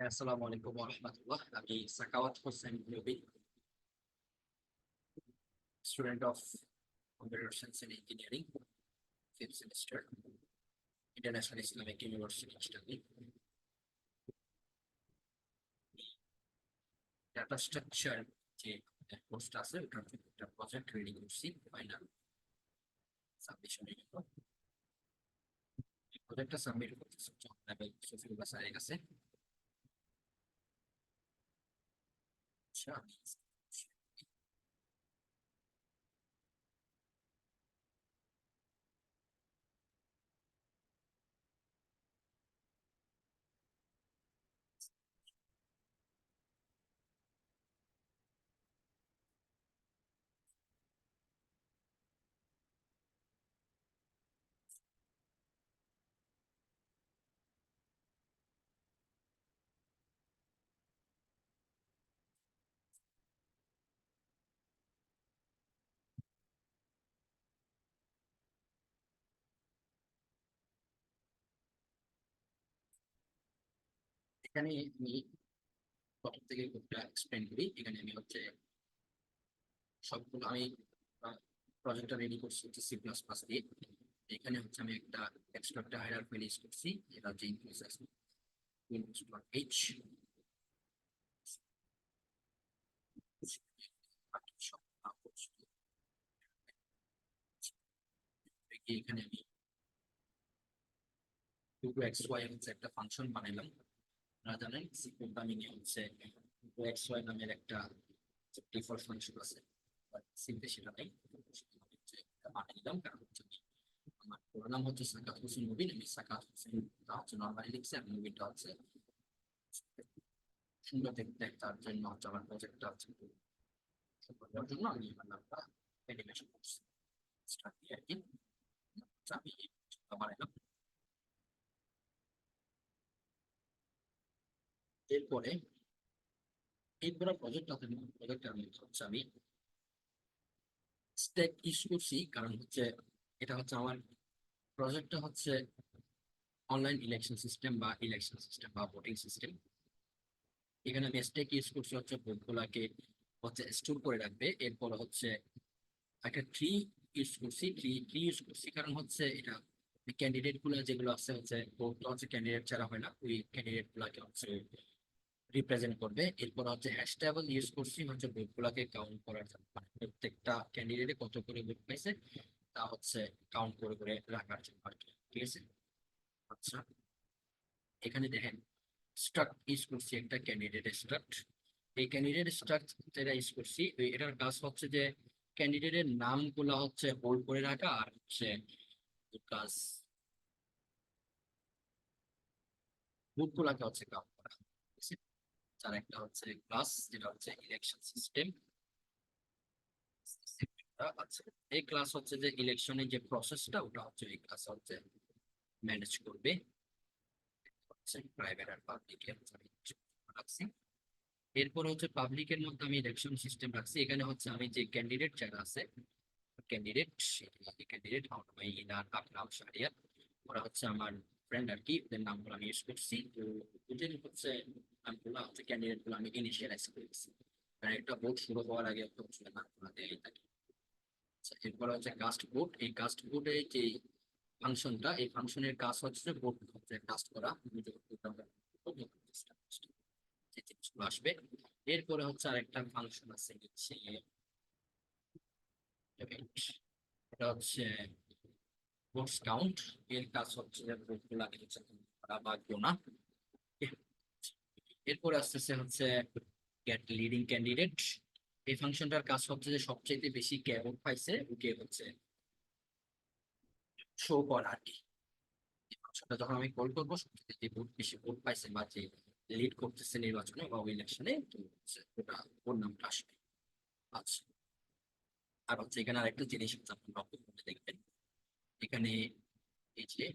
আসসালামু আলাইকুম ওয়া রাহমাতুল্লাহ। আমি Sakawat Hossain Nabi, student of computer science and engineering, 5th semester, international Islamic university Istanbul. Data structure যে কোর্সটা আছে ওটার জন্য একটা প্রজেক্ট রেডি করছি ফাইনাল সাবমিশনের জন্য। এই প্রজেক্টটা সাবমিট করতেছি লেভেল সফিউল্লাহ স্যারের কাছে। আচ্ছা, এখানে আমি প্রথম থেকে কোডটা এক্সপ্লেন করি। এখানে আমি সবগুলো আমি প্রজেক্টটা রেডি করছি হচ্ছে সি প্লাস প্লাস দিয়ে। এখানে আমি একটা এক্সট্রাক্টর হায়ার ফাইল ইউজ করছি, এটা হচ্ছে input.h। এখানে আমি 2xy হচ্ছে একটা ফাংশন বানাইলাম। আপনারা জানেন সি প্রোগ্রামিং এ 2xy নামের একটা ডিফল্ট ফাংশন আছে, সিতে সেটা নেই। বানাইলাম কারণ আমার পুরো নাম সাকাত হোসেন মুবিন। আমি সাকাত হোসেন নর্মালি লিখছি, আর মুবিনটা সুন্দর দেখতে, তার জন্য আমার প্রজেক্টটা করার জন্য আমি আমার নামটা অ্যানিমেশন করছি স্টার্ট দিয়ে আর কি। আমি বানাইলাম। এরপরে এই পুরো প্রজেক্টটা আমি স্ট্যাক ইউজ করছি, কারণ এটা আমার প্রজেক্টটা অনলাইন ইলেকশন সিস্টেম বা ভোটিং সিস্টেম। এখানে আমি স্ট্যাক ইউজ করছি ভোটগুলাকে স্টোর করে রাখবে। এরপর একটা ট্রি ট্রি ইউজ করছি, কারণ এটা ক্যান্ডিডেট গুলা যেগুলো ভোট ক্যান্ডিডেট ছাড়া হয় না, ওই ক্যান্ডিডেট গুলাকে রিপ্রেজেন্ট করবে। এরপর হ্যাশ টেবল ইউজ করছি ভোট গুলাকে কাউন্ট করার জন্য, মানে প্রত্যেকটা ক্যান্ডিডেটে কত করে ভোট পাইছে তা কাউন্ট করে করে রাখার জন্য আর কি। ঠিক আছে। আচ্ছা, এখানে দেখেন স্ট্রাক্ট ইউজ করছি, একটা ক্যান্ডিডেট স্ট্রাক্ট। এই ক্যান্ডিডেট স্ট্রাক্ট যেটা ইউজ করছি, এটার কাজ যে ক্যান্ডিডেটের নামগুলো হোল্ড করে রাখা, আর কাজ ভোট গুলাকে কাউন্ট করা। ঠিক আছে। তার একটা ক্লাস যেটা ইলেকশন সিস্টেম। আচ্ছা, এই ক্লাস যে ইলেকশনের যে প্রসেসটা ওটা এই ক্লাস ম্যানেজ করবে। প্রাইভেট আর পাবলিক রাখছি। এরপর পাবলিকের মধ্যে আমি ইলেকশন সিস্টেম রাখছি। এখানে আমি যে ক্যান্ডিডেট যারা আছে, ক্যান্ডিডেট ক্যান্ডিডেট ইনার আকরাম শাহরিয়ার, ওরা আমার ফ্রেন্ড আর কি, ওদের নামগুলো আমি ইউজ করছি। তো ওদের নামগুলো ক্যান্ডিডেট গুলো আমি ইনিশিয়ালাইজ করেছি, কারণ একটা ভোট শুরু হওয়ার আগে নামগুলো দেয় থাকে। এরপর কাস্ট ভোট। এই কাস্ট ভোটে যে ফাংশনটা, এই ফাংশনের কাজ ভোট কাস্ট করা। যে জিনিসগুলো আসবে। এরপরে আরেকটা ফাংশন আছে এটা ভোটস কাউন্ট। এর কাজ ভোটগুলাকে করা বা গোনা। এরপরে আসতেছে গেট লিডিং ক্যান্ডিডেট। এই ফাংশনটার কাজ যে সবচেয়ে বেশি কে ভোট পাইছে ওকে শো করা আর কি। এই ফাংশনটা যখন আমি কল করবো, সবচেয়ে যে ভোট বেশি ভোট পাইছে বা যে লিড করতেছে নির্বাচনে বা ইলেকশনে, তো ওটা ওর নামটা আসবে। আচ্ছা, আর এখানে আরেকটা জিনিস আপনি লক্ষ্য করতে দেখবেন। এখানে এই যে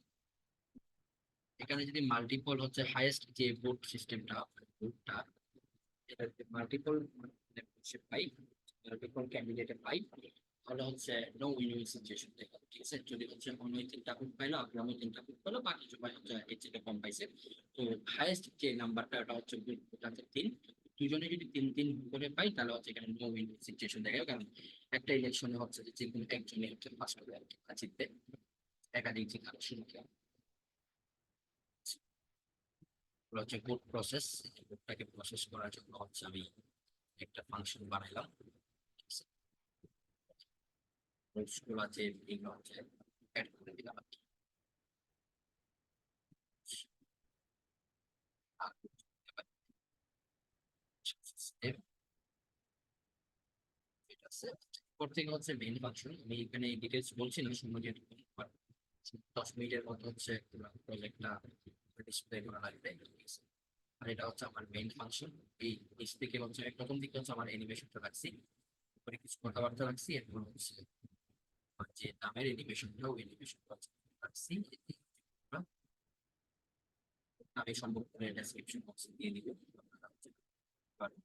এখানে যদি মাল্টিপল হাইয়েস্ট যে ভোট সিস্টেমটা, ভোটটা এটা মাল্টিপল পাই, মাল্টিপল ক্যান্ডিডেটে পাই, তাহলে হচ্ছে নো উইন উইন সিচুয়েশন দেখা, ঠিক আছে? যদি হচ্ছে অনয় 3টা ভোট পাইলো, আকরামও 3টা ভোট পাইলো, বাকি সবাই হচ্ছে এর থেকে কম পাইছে, তো হাইয়েস্ট যে নাম্বারটা ওটা হচ্ছে ওটা হচ্ছে 3। দুজনে যদি 3-3 করে পাই তাহলে হচ্ছে এখানে নো উইন সিচুয়েশন দেখা যাবে, কারণ একটা ইলেকশনে হচ্ছে যে কোনো একজনই হচ্ছে ফার্স্ট হবে আর কি, আর জিতবে, একাধিক জেতার সুযোগ হচ্ছে কোড প্রসেস। কোডটাকে প্রসেস করার জন্য হচ্ছে আমি একটা ফাংশন বানাইলাম, রুলস গুলো আছে এগুলো হচ্ছে অ্যাড করে দিলাম আর কি। আর step এটা আছে, এরপর থেকে হচ্ছে মেইন ফাংশন। আমি এখানে ডিটেলস বলছি না, সময় যেহেতু কম, but 10 মিনিটের মধ্যে হচ্ছে প্রজেক্টটা ডিসপ্লে করা লাগবে, ঠিক আছে? আর এটা হচ্ছে আমার মেইন ফাংশন। এই ডিসপ্লে হচ্ছে প্রথম দিকে হচ্ছে আমার অ্যানিমেশনটা রাখছি, পরে কিছু কথাবার্তা রাখছি, এরপর হচ্ছে আমার যে নামের অ্যানিমেশনটাও অ্যানিমেশনটা রাখছি। আমি সম্ভবত ডেসক্রিপশন বক্সে দিয়ে দিব, আপনারা হচ্ছে পারেন।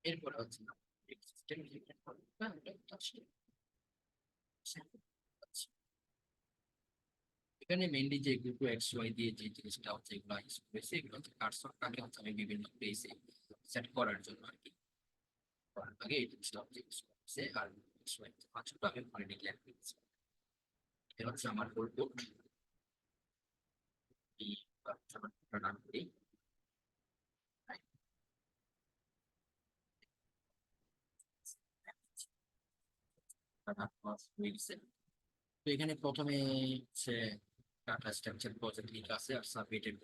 এরপরে হচ্ছে সিস্টেম এখানে মেইনলি যে গ্রুপ এক্স ওয়াই দিয়ে যে জিনিসটা হচ্ছে এগুলো ইউজ করেছে, এগুলো হচ্ছে কার্সরটাকে হচ্ছে আমি বিভিন্ন প্লেসে সেট করার জন্য আর কি, করার আগে এই জিনিসটা হচ্ছে ইউজ করেছে। আর এক্স ওয়াই ফাংশনটা আমি ওখানে ডিক্লেয়ার করেছি। এটা হচ্ছে আমার হোল কোড। এই ফাংশনটা রান করি, তো এখানে প্রথমে হচ্ছে ডাটা স্ট্রাকচার প্রজেক্ট লিঙ্ক আছে, আর সাবমিটেড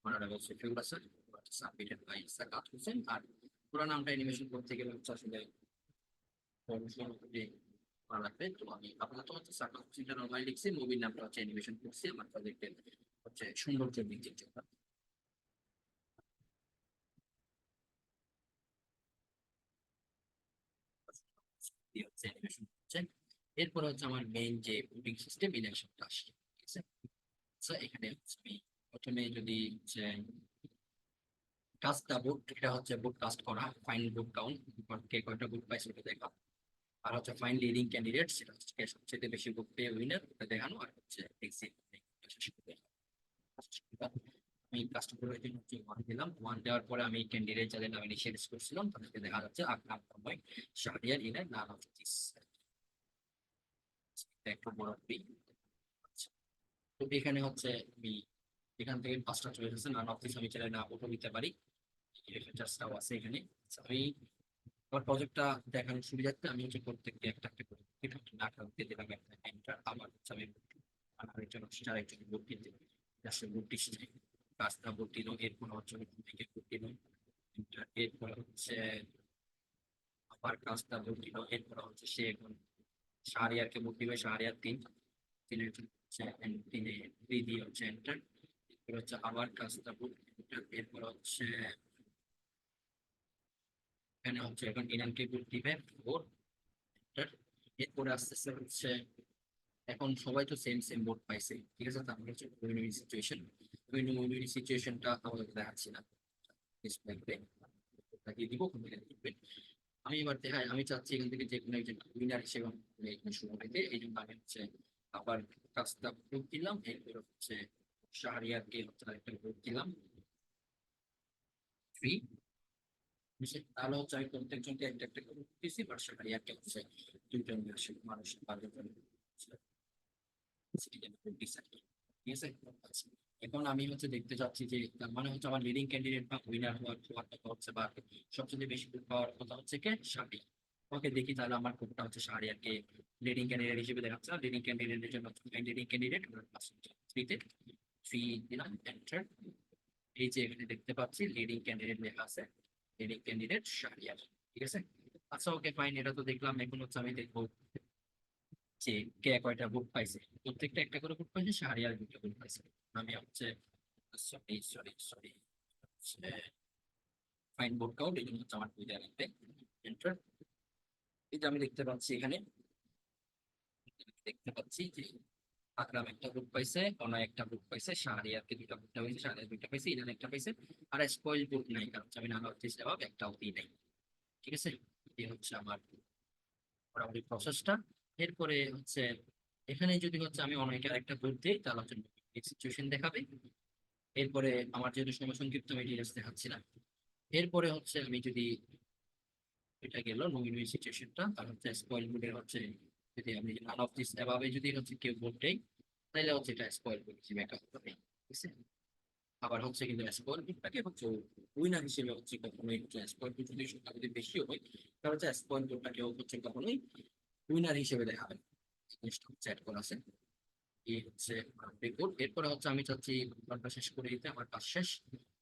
অনারেবল ফিল্ড আছে, সাবমিটেড বাই সাকাত হোসেন। আর পুরো নামটা অ্যানিমেশন করতে গেলে হচ্ছে আসলে করা লাগবে, তো আমি আপাতত হচ্ছে সাকাত হোসেনটা নরমালি লিখছি, মুভির নামটা হচ্ছে অ্যানিমেশন করছি আমার প্রজেক্টের হচ্ছে সৌন্দর্যের দিক থেকে হচ্ছে অ্যানিমেশন হচ্ছে। এরপর হচ্ছে আমার মেইন যে বুটিং সিস্টেম ইলেকশনটা আসছে, ঠিক আছে? So, এখানে হচ্ছে আমি প্রথমে যদি হচ্ছে কাজটা বুট, এটা হচ্ছে বুট কাস্ট করা, ফাইন বুট কাউন্ট, কে কয়টা বুট পাইছে ওটা দেখা। আর হচ্ছে ফাইন লিডিং ক্যান্ডিডেট, সেটা হচ্ছে কে সবচেয়ে বেশি বুট পেয়ে উইনার ওটা দেখানো। আর হচ্ছে এক্সিট আমি কাস্টমারের জন্য হচ্ছে 1 দিলাম, 1 দেওয়ার পরে আমি ক্যান্ডিডেট যাদের নাম ইনিশিয়েট করছিলাম তাদেরকে দেখা যাচ্ছে আকরাম তন্ময়, শাহরিয়ার ইনার, নাম অফ দিস, একটু বড় করি। আচ্ছা, তো এখানে হচ্ছে আমি এখান থেকে 5টা চয়েস আছে, নাম অফ দিস আমি চাইলে না ওটা দিতে পারি, ফিচার্সটাও আছে এখানে। আচ্ছা, আমি আমার প্রজেক্টটা দেখানোর সুবিধার্থে আমি হচ্ছে প্রত্যেককে একটা একটা করে এটা একটা নাটক দিয়ে দিলাম, একটা এন্টার। আবার হচ্ছে আমি আরেকজন হচ্ছে আরেকজন ভোট দিতে জাস্ট ভোট দিচ্ছি, রাস্তা ভোট দিল, এরপর হচ্ছে থেকে ভোট দিল, এরপর হচ্ছে আবার কাজটা ভোট দিল, এরপর হচ্ছে সে এখন শাহরিয়ারকে ভোট দিবে, শাহরিয়ার 3, তিনের জন্য হচ্ছে তিনে 3 দিয়ে হচ্ছে এন্টার। এরপর হচ্ছে আবার কাজটা ভোট, এরপর হচ্ছে এখানে হচ্ছে এখন ইনানকে ভোট দিবে 4, এরপরে আস্তে আস্তে হচ্ছে এখন সবাই তো সেম সেম ভোট পাইছে, ঠিক আছে? তারপরে হচ্ছে win win situation, win win সিচুয়েশনটা আমাদের দেখাচ্ছি না, ডিসপ্লে তাকিয়ে দিব কোন দিকে দেখবেন। আমি এবার দেখাই, আমি চাচ্ছি এখান থেকে যে কোনো একজন উইনার হিসেবে আমি এখানে শুরু পেতে, এই জন্য আমি হচ্ছে আবার কাজটা ভোট দিলাম, এরপর হচ্ছে শাহরিয়ারকে হচ্ছে আরেকটা ভোট দিলাম 3। তাহলে হচ্ছে আমি প্রত্যেকজনকে একটা একটা করে ভোট দিয়েছি, বাট শাহরিয়ারকে হচ্ছে 2জন মানুষ 5 জন সিটিজেন ভোট দিচ্ছে, ঠিক আছে? আচ্ছা, এখন আমি হচ্ছে দেখতে চাচ্ছি যে তার মানে হচ্ছে আমার লিডিং ক্যান্ডিডেট বা উইনার হওয়ার কথা হচ্ছে, বা সবচেয়ে বেশি ভোট পাওয়ার কথা হচ্ছে কে, শাহরিয়ার। ওকে দেখি তাহলে আমার ভোটটা হচ্ছে শাহরিয়ারকে লিডিং ক্যান্ডিডেট হিসেবে দেখাচ্ছে, লিডিং ক্যান্ডিডেটের জন্য লিডিং ক্যান্ডিডেট 3-তে 3 দিলাম এন্টার। এই যে এখানে দেখতে পাচ্ছি লিডিং ক্যান্ডিডেট লেখা আছে, লিডিং ক্যান্ডিডেট শাহরিয়ার, ঠিক আছে? আচ্ছা, ওকে ফাইন, এটা তো দেখলাম। এখন হচ্ছে আমি দেখবো যে কে কয়টা ভোট পাইছে, প্রত্যেকটা একটা করে ভোট পাইছে, শাহরিয়ার 2টা ভোট পাইছে। আমি হচ্ছে sorry sorry sorry fine vote count, এই জন্য হচ্ছে আমার 2 দেওয়া লাগবে, এন্টার। এই যে আমি দেখতে পাচ্ছি এখানে দেখতে পাচ্ছি যে আকরাম একটা গ্রুপ পাইছে, অনয় একটা গ্রুপ পাইছে, শাহরিয়ারকে দুইটা গ্রুপ পাইছে, শাহরিয়ার দুইটা পাইছে, ইনার একটা পাইছে। আর স্পয়েল গ্রুপ নাই, কারণ আমি নানা অফিস জবাব একটাও দিই নাই। ঠিক আছে, এই হচ্ছে আমার মোটামুটি প্রসেসটা। এরপরে হচ্ছে এখানে যদি হচ্ছে আমি অনয়টার একটা গ্রুপ দিই, তাহলে হচ্ছে সিচুয়েশন দেখাবে। এরপরে আমার যেহেতু সময় সংক্ষিপ্ত, আমি ডিটেলস দেখাচ্ছি না। এরপরে হচ্ছে আমি যদি, এটা গেল নমিনি সিচুয়েশনটা, আর হচ্ছে স্পয়েল গ্রুপের হচ্ছে যদি আমি নান অফ দিস এভাবে যদি হচ্ছে কেউ ভোট দেয়, তাহলে হচ্ছে এটা স্পয়েল গ্রুপ হিসেবে একটা হবে। ঠিক আছে, আবার হচ্ছে কিন্তু স্পয়েল গ্রুপটাকে হচ্ছে উইনার হিসেবে হচ্ছে কখনোই হচ্ছে স্পয়েল গ্রুপ যদি সংখ্যা যদি বেশিও হয়, তাহলে হচ্ছে স্পয়েল গ্রুপটাকেও হচ্ছে কখনোই উইনার হিসেবে দেখাবে। জিনিসটা হচ্ছে অ্যাড করা আছে। এই হচ্ছে রিপোর্ট। এরপরে হচ্ছে আমি চাচ্ছি ঘন্টা শেষ করে দিতে, আমার কাজ শেষ,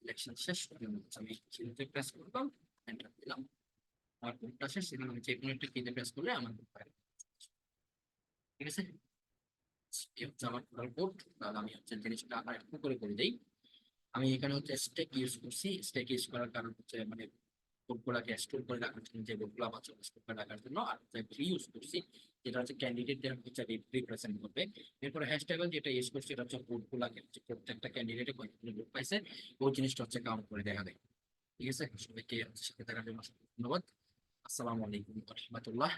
ইলেকশন শেষ। এখন হচ্ছে আমি চিহ্নতে প্রেস করলাম, এন্টার দিলাম, আমার কোডটা শেষ। সেখানে আমি যে কোনো একটা কিতে প্রেস করলে আমার code পাই। ঠিক আছে, এই হচ্ছে আমার টোটাল কোড। তাহলে আমি হচ্ছে জিনিসটা আর একটু করে দিই। আমি এখানে হচ্ছে স্টেক ইউজ করছি। স্টেক ইউজ করার কারণ হচ্ছে মানে কোডগুলাকে স্টোর করে রাখার জন্য, যে কোডগুলো আমার স্টোর করে রাখার জন্য। আর হচ্ছে ফ্রি ইউজ করছি, যেটা হচ্ছে ক্যান্ডিডেটদের হচ্ছে রিপ্রেজেন্ট করবে। এরপরে হ্যাশট্যাগ যেটা ইউজ করছি, এটা হচ্ছে কোডগুলাকে হচ্ছে প্রত্যেকটা ক্যান্ডিডেটে কয়েকগুলো গ্রুপ পাইছে, ওই জিনিসটা হচ্ছে কাউন্ট করে দেখা দেয়। ঠিক আছে, সবাইকে হচ্ছে সাথে থাকার জন্য অসংখ্য ধন্যবাদ। আসসালামু আলাইকুম ওয়া রাহমাতুল্লাহ।